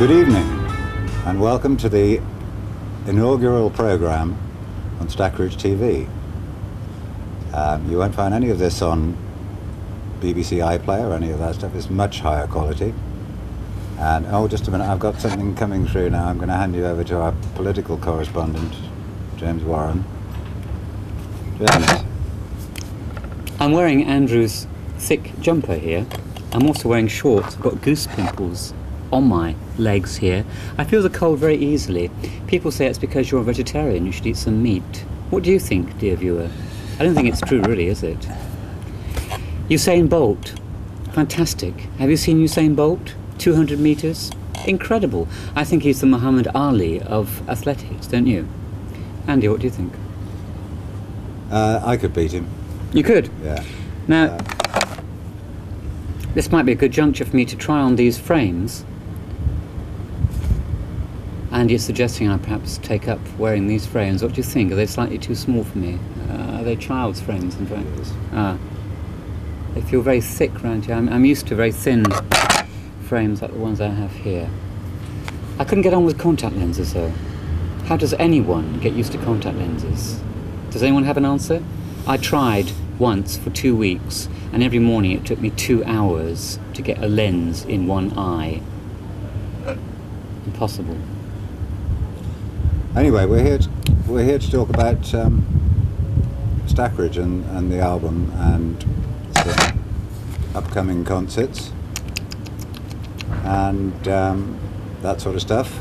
Good evening and welcome to the inaugural programme on Stackridge TV. You won't find any of this on BBC iPlayer or any of that stuff. It's much higher quality. And oh, just a minute, I've got something coming through now. I'm going to hand you over to our political correspondent, James Warren. James. I'm wearing Andrew's thick jumper here. I'm also wearing shorts. I've got goose pimples on my legs here. I feel the cold very easily. People say it's because you're a vegetarian, you should eat some meat. What do you think, dear viewer? I don't think it's true really, is it? Usain Bolt. Fantastic. Have you seen Usain Bolt? 200 metres? Incredible. I think he's the Muhammad Ali of athletics, don't you? Andy, what do you think? I could beat him. You could? Yeah. Now, this might be a good juncture for me to try on these frames. And you're suggesting I perhaps take up wearing these frames. What do you think? Are they slightly too small for me? Are they child's frames, in fact? Yes. They feel very thick around here. I'm used to very thin frames like the ones I have here. I couldn't get on with contact lenses, though. How does anyone get used to contact lenses? Does anyone have an answer? I tried once for 2 weeks, and every morning it took me 2 hours to get a lens in one eye. Impossible. Anyway, we're here to talk about Stackridge and the album and the upcoming concerts and that sort of stuff.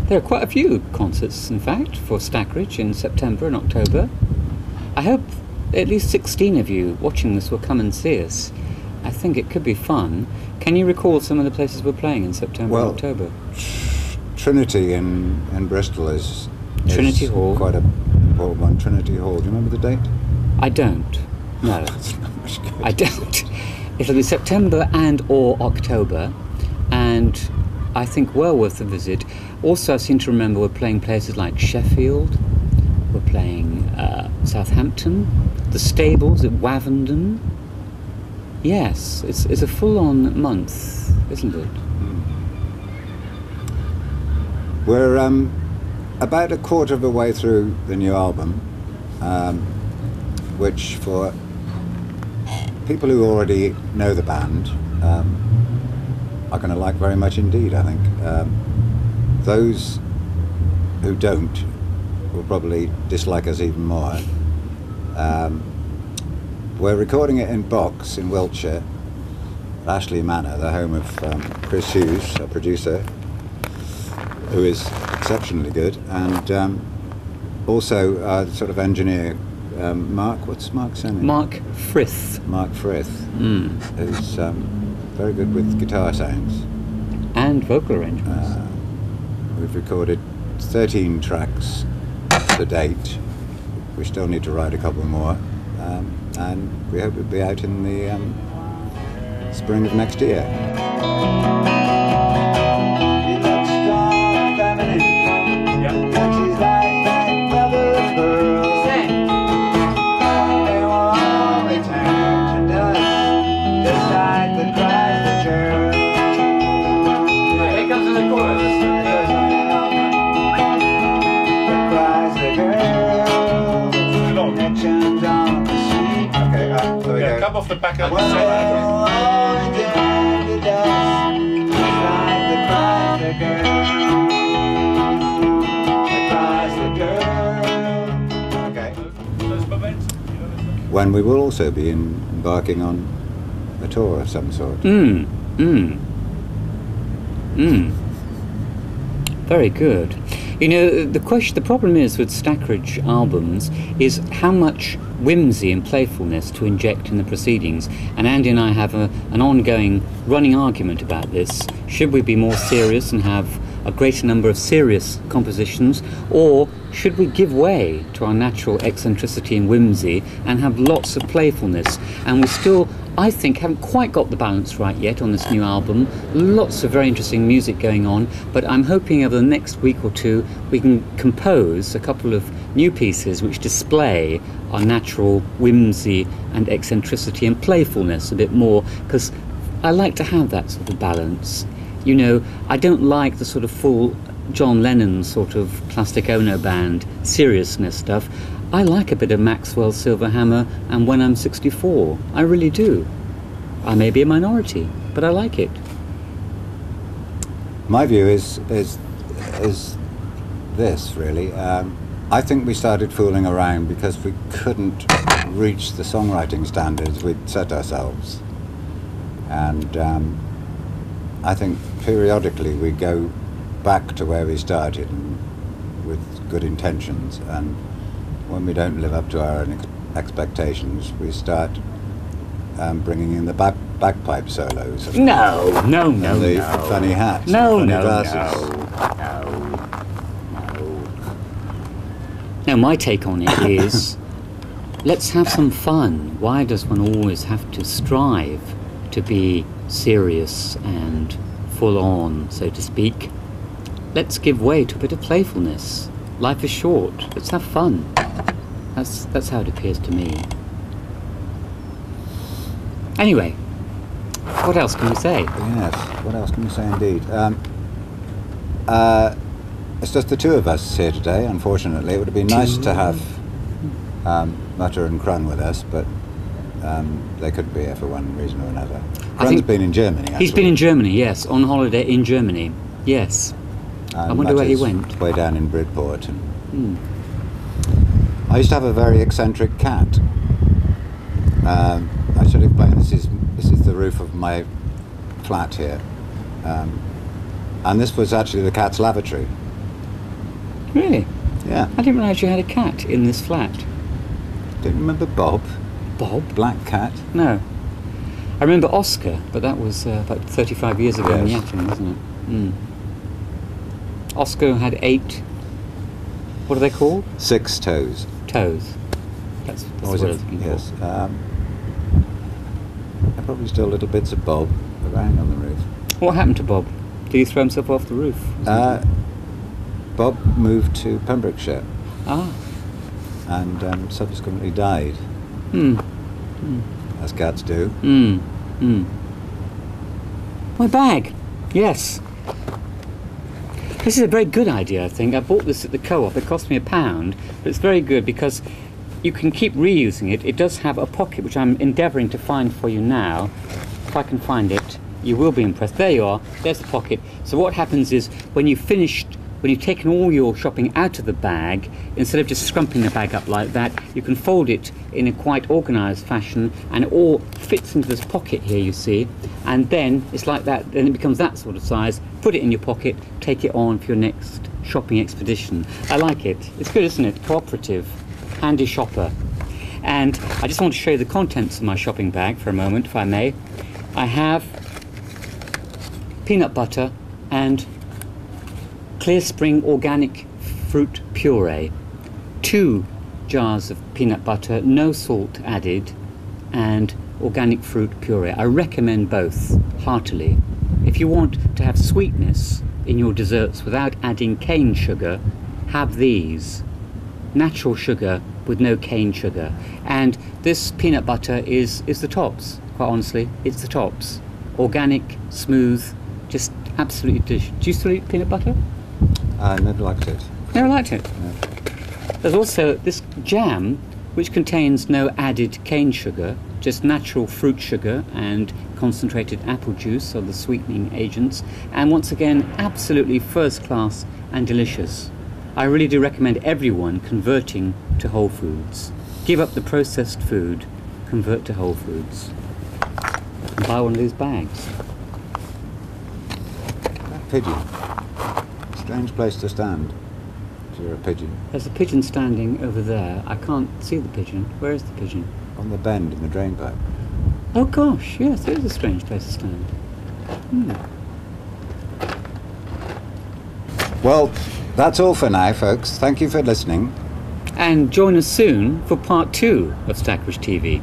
There are quite a few concerts, in fact, for Stackridge in September and October. I hope at least 16 of you watching this will come and see us. I think it could be fun. Can you recall some of the places we're playing in September and October? Trinity in Bristol is Trinity Hall. Quite a important one. Trinity Hall. Do you remember the date? I don't. No. That's not much good. I don't. It'll be September and or October, and I think well worth a visit. Also, I seem to remember we're playing places like Sheffield, we're playing Southampton, the Stables at Wavendon. Yes, it's a full-on month, isn't it? We're about a quarter of a way through the new album, which for people who already know the band are going to like very much indeed, I think. Those who don't will probably dislike us even more. We're recording it in Box in Wiltshire, at Ashley Manor, the home of Chris Hughes, our producer, who is exceptionally good, and also our sort of engineer, Mark, what's Mark's name? Mark Frith. Mark Frith, who's very good with guitar sounds. And vocal arrangements. We've recorded 13 tracks to date. We still need to write a couple more. And we hope it'll be out in the spring of next year. Off the back of when we will also be embarking on a tour of some sort. Very good. You know, the problem is with Stackridge albums is how much whimsy and playfulness to inject in the proceedings. And Andy and I have an ongoing running argument about this. Should we be more serious and have a greater number of serious compositions, or should we give way to our natural eccentricity and whimsy and have lots of playfulness? And we still, I think, haven't quite got the balance right yet on this new album. Lots of very interesting music going on, but I'm hoping over the next week or two we can compose a couple of new pieces which display our natural whimsy and eccentricity and playfulness a bit more, because I like to have that sort of balance. You know, I don't like the sort of full John Lennon sort of Plastic Ono Band seriousness stuff. I like a bit of Maxwell Silverhammer and When I'm 64. I really do. I may be a minority, but I like it. My view is this, really. I think we started fooling around because we couldn't reach the songwriting standards we'd set ourselves. And I think periodically we go back to where we started with good intentions, and when we don't live up to our own expectations, we start bringing in the bagpipe solos. And the funny hats. Funny glasses. Now, my take on it is, let's have some fun. Why does one always have to strive to be serious and full on, so to speak? Let's give way to a bit of playfulness. Life is short. Let's have fun. That's how it appears to me. Anyway, what else can we say? Yes, what else can we say indeed? It's just the two of us here today, unfortunately. It would have been nice to have Mutter and Krun with us, but they couldn't be here for one reason or another. Krun's been in Germany, actually. He's been in Germany, yes, on holiday in Germany, yes. I wonder where he went. Way down in Bridport. And I used to have a very eccentric cat. I should explain, this is the roof of my flat here. And this was actually the cat's lavatory. Really? Yeah. I didn't realise you had a cat in this flat. Didn't remember Bob? Bob? Black cat? No. I remember Oscar, but that was about 35 years ago in Yatton, wasn't it? Mm. Oscar had 8, what are they called? 6 toes. Toes. That's what I was looking for. Yes. There are probably still little bits of Bob around on the roof. What happened to Bob? Did he throw himself off the roof? Bob moved to Pembrokeshire. Ah. And subsequently died. As cats do. My bag. Yes. This is a very good idea, I think. I bought this at the co-op. It cost me £1, but it's very good because you can keep reusing it. It does have a pocket, which I'm endeavouring to find for you now. If I can find it, you will be impressed. There you are. There's the pocket. So what happens is when you've taken all your shopping out of the bag, instead of just scrumping the bag up like that, you can fold it in a quite organised fashion, and it all fits into this pocket here, you see. And then it's like that, then it becomes that sort of size. Put it in your pocket, take it on for your next shopping expedition. I like it. It's good, isn't it? Cooperative, handy shopper. And I just want to show you the contents of my shopping bag for a moment, if I may. I have peanut butter and Clear Spring organic fruit puree, 2 jars of peanut butter, no salt added, and organic fruit puree. I recommend both heartily. If you want to have sweetness in your desserts without adding cane sugar, have these. Natural sugar with no cane sugar. And this peanut butter is the tops, quite honestly. It's the tops. Organic, smooth, just absolutely delicious. Do you still eat peanut butter? I never liked it. Never liked it? No. There's also this jam, which contains no added cane sugar, just natural fruit sugar and concentrated apple juice are the sweetening agents, and once again, absolutely first class and delicious. I really do recommend everyone converting to whole foods. Give up the processed food, convert to whole foods. And buy one of these bags. That pigeon. Strange place to stand if you're a pigeon. There's a pigeon standing over there. I can't see the pigeon. Where is the pigeon? On the bend in the drain pipe. Oh gosh, yes, it is a strange place to stand. Well, that's all for now, folks. Thank you for listening. And join us soon for part 2 of Stackridge TV.